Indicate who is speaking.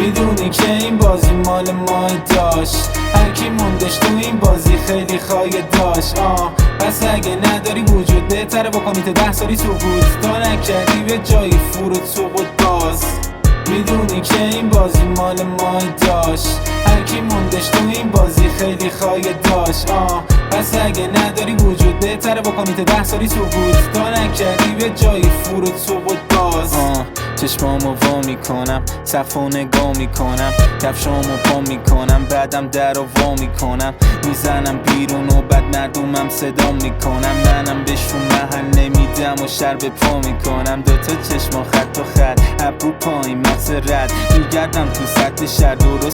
Speaker 1: میدونی که این بازی مال ما داشت، هر کی موندش تو این بازی خیلی خواهی داشت. پس اگه نداری وجود بهتره بکنی تا 10 سالی سقوط، تا نکردی به جایی فرود سقوط باز. میدونی که این بازی مال ما داشت، هر کی موندش تو این بازی خیلی خواهی داشت. پس اگه نداری وجود بهتره بکنی تا 10 سالی سقوط، تا نکردی به جایی فرود سقوط باز. چشمامو وا میکنم، صفو نگاه میکنم، کفشامو پا میکنم، بعدم در رو وا میکنم، میزنم بیرون و بعد مردمم صدا میکنم. منم بهشون محل نمیدم و شر به پا میکنم. دوتا چشما خط و خط، ابرو پایین مغز رد، میگردم تو سطح شهر درست